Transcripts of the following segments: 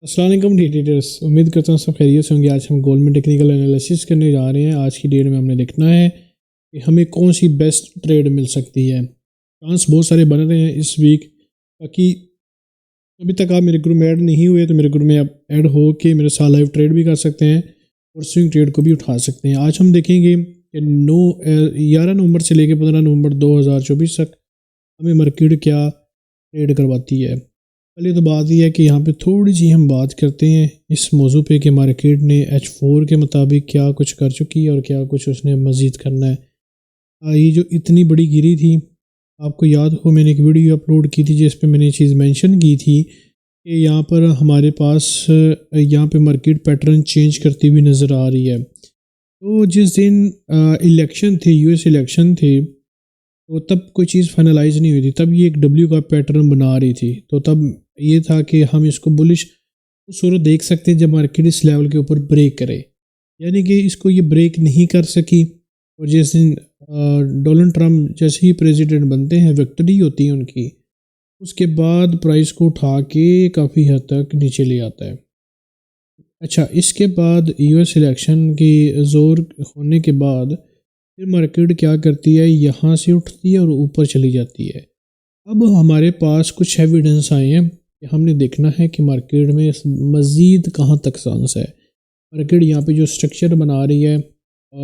अस्सलाम वालेकुम ट्रेडर्स, उम्मीद करता हूँ सब खैरियत से होंगे। आज हम गोल्ड में टेक्निकल एनालिसिस करने जा रहे हैं। आज की डेट में हमने देखना है कि हमें कौन सी बेस्ट ट्रेड मिल सकती है। चांस बहुत सारे बन रहे हैं इस वीक। बाकी अभी तक आप मेरे ग्रुप में ऐड नहीं हुए तो मेरे ग्रुप में आप ऐड हो के मेरे साथ लाइव ट्रेड भी कर सकते हैं और स्विंग ट्रेड को भी उठा सकते हैं। आज हम देखेंगे कि 11 नवंबर से लेकर 15 नवंबर 2024 तक हमें मार्केट क्या ट्रेड करवाती है। पहले तो बात यह है कि यहाँ पे थोड़ी सी हम बात करते हैं इस मौजू पे कि मार्केट ने H4 के मुताबिक क्या कुछ कर चुकी है और क्या कुछ उसने मज़ीद करना है। ये जो इतनी बड़ी गिरी थी, आपको याद हो मैंने एक वीडियो अपलोड की थी जिस पे मैंने ये चीज़ मेंशन की थी कि यहाँ पर हमारे पास यहाँ पे मार्केट पैटर्न चेंज करती हुई नज़र आ रही है। तो जिस दिन इलेक्शन थे, US इलेक्शन थे, तो तब कोई चीज़ फाइनलाइज नहीं हुई थी। तब ये एक W का पैटर्न बना रही थी। तो तब ये था कि हम इसको बुलिश सूरत देख सकते हैं जब मार्केट इस लेवल के ऊपर ब्रेक करे, यानी कि इसको ये ब्रेक नहीं कर सकी। और जिस दिन डोनाल्ड ट्रम्प जैसे ही प्रेसिडेंट बनते हैं, विक्ट्री होती है उनकी, उसके बाद प्राइस को उठा के काफ़ी हद तक नीचे ले आता है। अच्छा, इसके बाद US इलेक्शन की ज़ोर होने के बाद फिर मार्केट क्या करती है, यहाँ से उठती है और ऊपर चली जाती है। अब हमारे पास कुछ एविडेंस आए हैं कि हमने देखना है कि मार्केट में मज़ीद कहाँ तक चांस है। मार्केट यहाँ पे जो स्ट्रक्चर बना रही है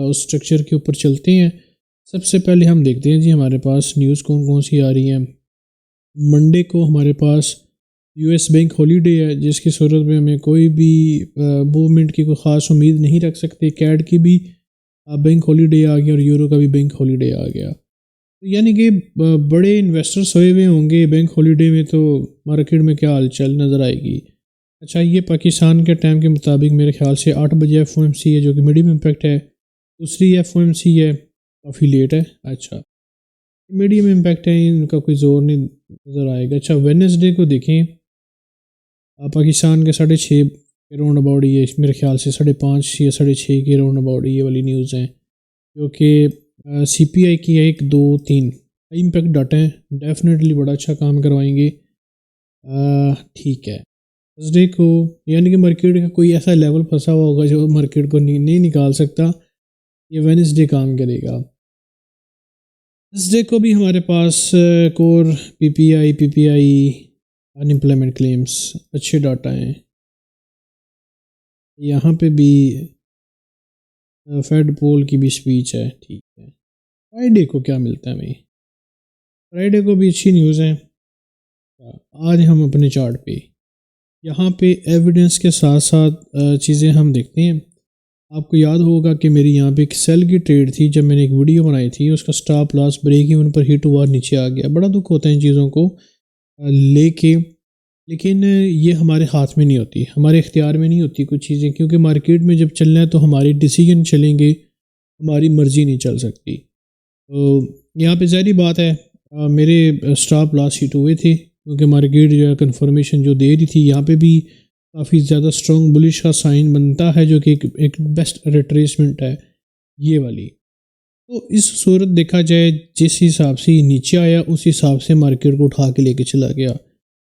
उस स्ट्रक्चर के ऊपर चलते हैं। सबसे पहले हम देखते हैं जी हमारे पास न्यूज़ कौन कौन सी आ रही है। मंडे को हमारे पास US बैंक हॉलीडे है, जिसकी सूरत में हमें कोई भी मूवमेंट की कोई ख़ास उम्मीद नहीं रख सकते। कैड की भी बैंक हॉलीडे आ गया और यूरो का भी बैंक हॉलीडे आ गया। तो यानी कि बड़े इन्वेस्टर सोए हुए होंगे बैंक हॉलीडे में, तो मार्केट में क्या हलचल नज़र आएगी। अच्छा, ये पाकिस्तान के टाइम के मुताबिक मेरे ख्याल से 8 बजे FOMC है जो कि मीडियम इम्पैक्ट है। दूसरी FOMC है काफ़ी लेट है। अच्छा, मीडियम इम्पैक्ट है, इनका कोई ज़ोर नहीं नज़र आएगा। अच्छा, वेडनेसडे को देखें, पाकिस्तान के 6:30 के राउंड अबाउट, ये मेरे ख्याल से 5:30 या 6:30 के राउंड अबाउट ये वाली न्यूज़ हैं जो कि CPI की है। 1 2 3 इम्पैक्ट डाटा है, डेफिनेटली बड़ा अच्छा काम करवाएंगे। ठीक है, थर्सडे को यानी कि मार्केट का कोई ऐसा लेवल फंसा हुआ होगा जो मार्केट को नहीं निकाल सकता, ये वेडनेसडे काम करेगा। थर्सडे को भी हमारे पास कोर PPI अनएम्प्लॉयमेंट क्लेम्स अच्छे डाटा हैं। यहाँ पे भी फेड पोल की भी स्पीच है। ठीक है, फ्राइडे को क्या मिलता है हमें? फ्राइडे को भी अच्छी न्यूज़ है। आज हम अपने चार्ट पे यहाँ पे एविडेंस के साथ साथ चीज़ें हम देखते हैं। आपको याद होगा कि मेरी यहाँ पे एक सेल की ट्रेड थी, जब मैंने एक वीडियो बनाई थी, उसका स्टॉप लॉस ब्रेक इवन पर हिट हुआ, नीचे आ गया। बड़ा दुख होता है इन चीज़ों को लेके, लेकिन ये हमारे हाथ में नहीं होती, हमारे इख्तियार में नहीं होती कुछ चीज़ें, क्योंकि मार्केट में जब चलना है तो हमारी डिसीजन चलेंगे, हमारी मर्ज़ी नहीं चल सकती। तो यहाँ पे ज़ाहिर बात है मेरे स्टॉप लॉस हिट हुए थे, क्योंकि मार्केट जो है कन्फर्मेशन जो दे रही थी, यहाँ पे भी काफ़ी ज़्यादा स्ट्रॉन्ग बुलिश का साइन बनता है, जो कि एक बेस्ट रिट्रेसमेंट है ये वाली। तो इस सूरत देखा जाए, जिस हिसाब से नीचे आया उस हिसाब से मार्केट को उठा के लेके चला गया।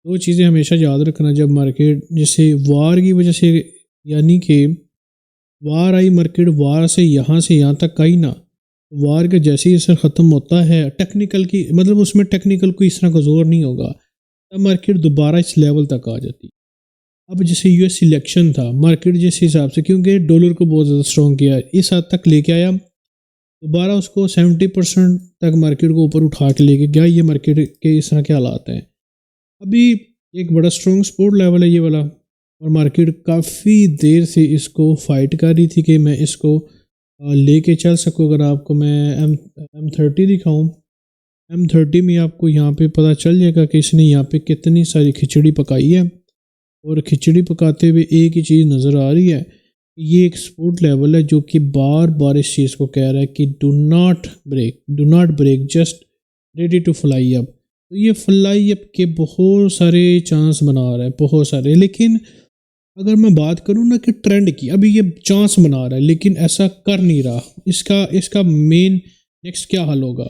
दो चीज़ें हमेशा याद रखना, जब मार्केट जैसे वार की वजह से, यानी कि वार आई, मार्केट वार से यहाँ तक आई ना, वार के जैसे ही असर ख़त्म होता है टेक्निकल की, मतलब उसमें टेक्निकल कोई इस तरह का जोर नहीं होगा, तब मार्केट दोबारा इस लेवल तक आ जाती। अब जैसे US इलेक्शन था, मार्केट जिस हिसाब से, क्योंकि डॉलर को बहुत ज़्यादा स्ट्रॉन्ग किया, इस हद तक लेके आया, दोबारा उसको 70% तक मार्केट को ऊपर उठा के लेके गया। ये मार्केट के इस तरह के हालात हैं। अभी एक बड़ा स्ट्रॉन्ग सपोर्ट लेवल है ये वाला, और मार्केट काफ़ी देर से इसको फाइट कर रही थी कि मैं इसको लेके चल सकूँ। अगर आपको मैं M30 दिखाऊं, M30 में आपको यहाँ पे पता चल जाएगा कि इसने यहाँ पे कितनी सारी खिचड़ी पकाई है, और खिचड़ी पकाते हुए एक ही चीज़ नज़र आ रही है, ये एक सपोर्ट लेवल है जो कि बार बार इस चीज़ को कह रहा है कि do not break, just ready to fly up. तो ये फ्लाई अप के बहुत सारे चांस बना रहा है, बहुत सारे। लेकिन अगर मैं बात करूँ ना कि ट्रेंड की, अभी ये चांस बना रहा है लेकिन ऐसा कर नहीं रहा। इसका मेन नेक्स्ट क्या हल होगा?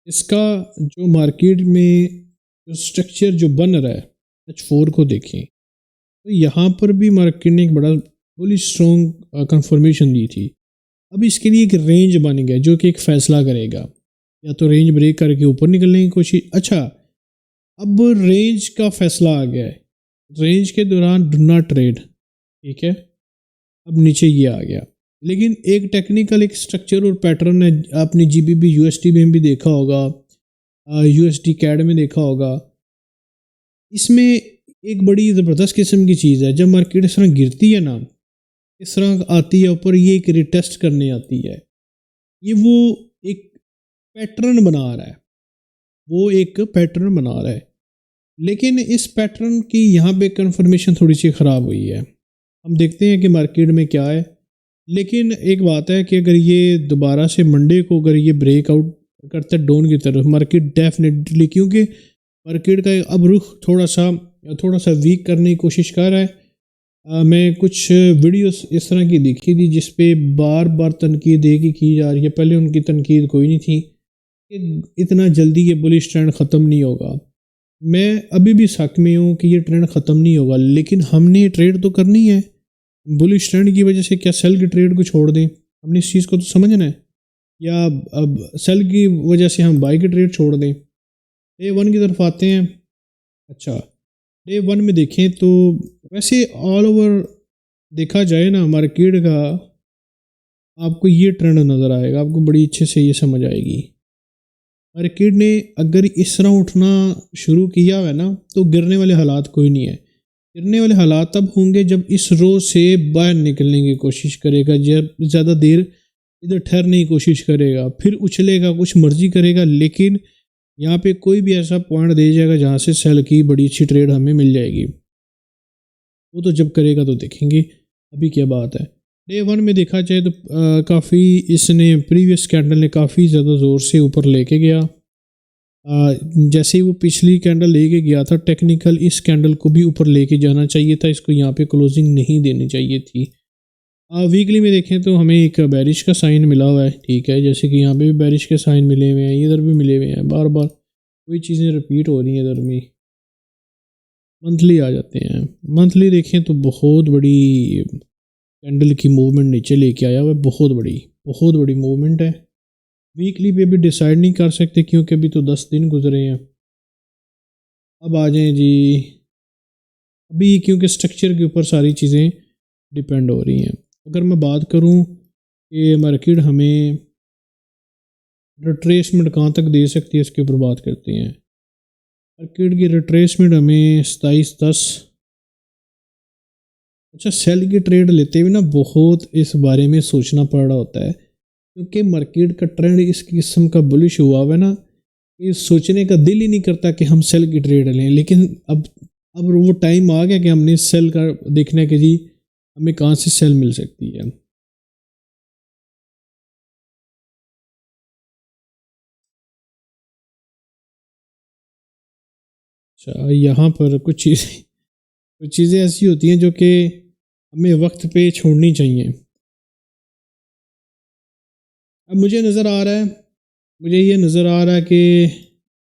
इसका जो मार्केट में जो स्ट्रक्चर जो बन रहा है, H4 को देखें, तो यहाँ पर भी मार्केट ने एक बड़ा बुलिश स्ट्रॉन्ग कंफर्मेशन दी थी। अब इसके लिए एक रेंज बन गया जो कि एक फ़ैसला करेगा, या तो रेंज ब्रेक करके ऊपर निकलने की कोशिश। अच्छा, अब रेंज का फैसला आ गया है, रेंज के दौरान डू नॉट ट्रेड, ठीक है। अब नीचे ये आ गया, लेकिन एक टेक्निकल एक स्ट्रक्चर और पैटर्न है। आपने GBP USD में भी देखा होगा, USD CAD में देखा होगा। इसमें एक बड़ी ज़बरदस्त किस्म की चीज़ है, जब मार्केट इस तरह गिरती है ना, इस तरह आती है ऊपर, ये एक रिटेस्ट करने आती है, ये वो एक पैटर्न बना रहा है, वो एक पैटर्न बना रहा है। लेकिन इस पैटर्न की यहाँ पे कंफर्मेशन थोड़ी सी ख़राब हुई है। हम देखते हैं कि मार्केट में क्या है। लेकिन एक बात है कि अगर ये दोबारा से मंडे को अगर ये ब्रेकआउट करता है डाउन की तरफ, मार्केट डेफिनेटली, क्योंकि मार्केट का अब रुख थोड़ा सा वीक करने की कोशिश कर रहा है। मैं कुछ वीडियोस इस तरह की देखी थी जिस पे बार बार तनकीद की जा रही है। पहले उनकी तनकीद कोई नहीं थी कि इतना जल्दी ये बुलिश ट्रेंड ख़त्म नहीं होगा। मैं अभी भी शक में हूँ कि ये ट्रेंड ख़त्म नहीं होगा, लेकिन हमने ट्रेड तो करनी है। बुलिश ट्रेंड की वजह से क्या सेल की ट्रेड को छोड़ दें? हमने इस चीज़ को तो समझना है, या अब सेल की वजह से हम बाई की ट्रेड छोड़ दें? डे वन की तरफ आते हैं। अच्छा, डे वन में देखें तो वैसे ऑल ओवर देखा जाए ना मार्केट का, आपको ये ट्रेंड नज़र आएगा, आपको बड़ी अच्छे से ये समझ आएगी। मार्केट ने अगर इस तरह उठना शुरू किया है ना, तो गिरने वाले हालात कोई नहीं है। गिरने वाले हालात तब होंगे जब इस रो से बाहर निकलने की कोशिश करेगा, जब ज़्यादा देर इधर ठहरने की कोशिश करेगा, फिर उछलेगा, कुछ मर्जी करेगा, लेकिन यहाँ पे कोई भी ऐसा पॉइंट दे जाएगा जहाँ से सेल की बड़ी अच्छी ट्रेड हमें मिल जाएगी। वो तो जब करेगा तो देखेंगे, अभी क्या बात है। डे वन में देखा जाए तो काफ़ी इसने प्रीवियस कैंडल ने काफ़ी ज़्यादा ज़ोर से ऊपर लेके गया। जैसे ही वो पिछली कैंडल लेके गया था, टेक्निकल इस कैंडल को भी ऊपर लेके जाना चाहिए था, इसको यहाँ पे क्लोजिंग नहीं देनी चाहिए थी। वीकली में देखें तो हमें एक बैरिश का साइन मिला हुआ है, ठीक है, जैसे कि यहाँ पे भी बैरिश के साइन मिले हुए हैं, इधर भी मिले हुए हैं, बार बार वही चीज़ें रिपीट हो रही हैं इधर में। मंथली आ जाते हैं, मंथली देखें तो बहुत बड़ी कैंडल की मूवमेंट नीचे लेके आया हुआ है, बहुत बड़ी मूवमेंट है। वीकली पे भी डिसाइड नहीं कर सकते क्योंकि अभी तो 10 दिन गुजरे हैं। अब आ जाएं जी, अभी क्योंकि स्ट्रक्चर के ऊपर सारी चीज़ें डिपेंड हो रही हैं। अगर मैं बात करूं कि मार्केट हमें रिट्रेसमेंट कहाँ तक दे सकती है, इसके ऊपर बात करते हैं। मार्केट की रिट्रेसमेंट हमें 27-10। अच्छा, सेल की ट्रेड लेते हुए ना बहुत इस बारे में सोचना पड़ रहा होता है, क्योंकि मार्केट का ट्रेंड इस किस्म का बुलिश हुआ है ना, ये सोचने का दिल ही नहीं करता कि हम सेल की ट्रेड लें। लेकिन अब वो टाइम आ गया कि हमने सेल का देखना है कि जी हमें कहाँ से सेल मिल सकती है। अच्छा, यहाँ पर कुछ चीज़ें ऐसी होती हैं जो कि हमें वक्त पे छोड़नी चाहिए। अब मुझे ये नज़र आ रहा है कि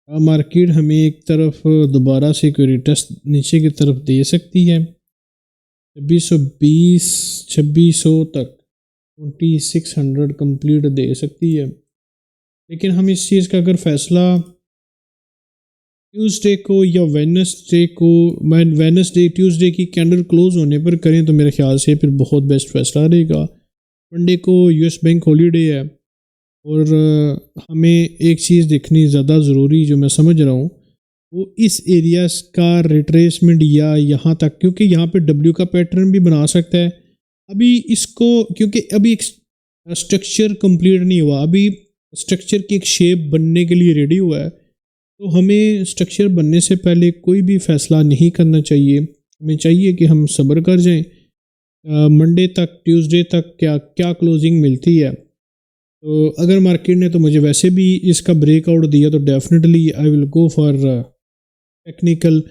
मार्केट हमें एक तरफ दोबारा से कोई रिटेस्ट नीचे की तरफ दे सकती है, 2620 2600 तक 2600 कंप्लीट दे सकती है। लेकिन हम इस चीज़ का अगर फैसला ट्यूसडे को या वेडनेसडे ट्यूसडे की कैंडल क्लोज होने पर करें तो मेरे ख्याल से फिर बहुत बेस्ट फैसला रहेगा। मंडे को US बैंक हॉलीडे है, और हमें एक चीज़ देखनी ज़्यादा ज़रूरी जो मैं समझ रहा हूँ वो इस एरिया का रिट्रेसमेंट या यहाँ तक, क्योंकि यहाँ पे W का पैटर्न भी बना सकता है। अभी इसको क्योंकि अभी एक स्ट्रक्चर कंप्लीट नहीं हुआ, अभी स्ट्रक्चर की एक शेप बनने के लिए रेडी हुआ है, तो हमें स्ट्रक्चर बनने से पहले कोई भी फ़ैसला नहीं करना चाहिए। हमें चाहिए कि हम सब्र कर जाएं, मंडे तक ट्यूसडे तक क्या क्लोजिंग मिलती है। तो अगर मार्केट ने तो मुझे वैसे भी इसका ब्रेकआउट दिया तो definitely I will go for technical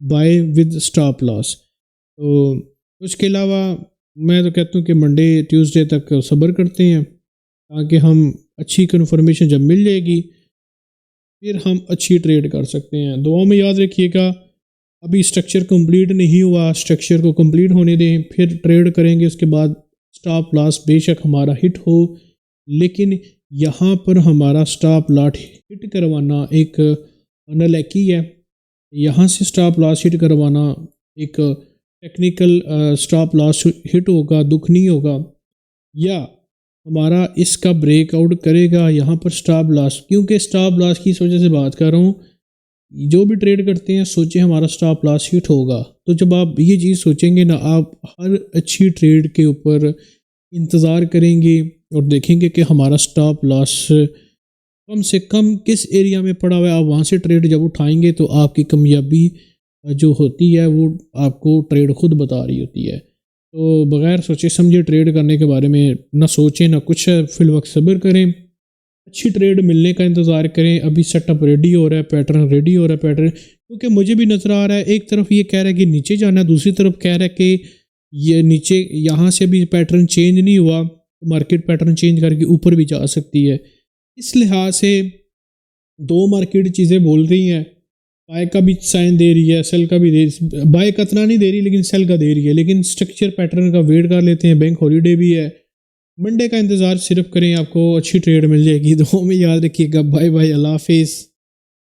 buy with stop loss. तो उसके अलावा मैं तो कहता हूँ कि मंडे ट्यूसडे तक सब्र करते हैं, ताकि हम अच्छी कन्फर्मेशन जब मिल जाएगी फिर हम अच्छी ट्रेड कर सकते हैं। दुआ में याद रखिएगा। अभी स्ट्रक्चर कंप्लीट नहीं हुआ, स्ट्रक्चर को कंप्लीट होने दें, फिर ट्रेड करेंगे। उसके बाद स्टॉप लॉस बेशक हमारा हिट हो, लेकिन यहाँ पर हमारा स्टॉप लॉस हिट करवाना एक नालायकी है। यहाँ से स्टॉप लॉस हिट करवाना एक टेक्निकल स्टॉप लॉस हिट होगा, दुख नहीं होगा, या हमारा इसका ब्रेकआउट करेगा यहाँ पर स्टॉप लॉस। क्योंकि स्टॉप लॉस की इस वजह से बात कर रहा हूँ, जो भी ट्रेड करते हैं सोचे हमारा स्टॉप लॉस हिट होगा। तो जब आप ये चीज़ सोचेंगे ना, आप हर अच्छी ट्रेड के ऊपर इंतज़ार करेंगे और देखेंगे कि हमारा स्टॉप लॉस कम से कम किस एरिया में पड़ा हुआ है। आप वहाँ से ट्रेड जब उठाएंगे तो आपकी कामयाबी जो होती है वो आपको ट्रेड खुद बता रही होती है। तो बग़ैर सोचे समझे ट्रेड करने के बारे में ना सोचें ना कुछ, फिल वक्त सब्र करें, अच्छी ट्रेड मिलने का इंतज़ार करें। अभी सेटअप रेडी हो रहा है, पैटर्न रेडी हो रहा है, पैटर्न क्योंकि मुझे भी नज़र आ रहा है, एक तरफ ये कह रहा है कि नीचे जाना है, दूसरी तरफ कह रहा है कि ये नीचे यहाँ से भी पैटर्न चेंज नहीं हुआ, मार्केट पैटर्न चेंज करके ऊपर भी जा सकती है। इस लिहाज से दो मार्केट चीज़ें बोल रही हैं, बाय का भी साइन दे रही है, सेल का भी दे, बाय का इतना नहीं दे रही लेकिन सेल का दे रही है। लेकिन स्ट्रक्चर पैटर्न का वेट कर लेते हैं, बैंक हॉलीडे भी है, मंडे का इंतज़ार सिर्फ करें, आपको अच्छी ट्रेड मिल जाएगी। दो में याद रखिएगा। बाय बाय, अल्लाह हाफिज़।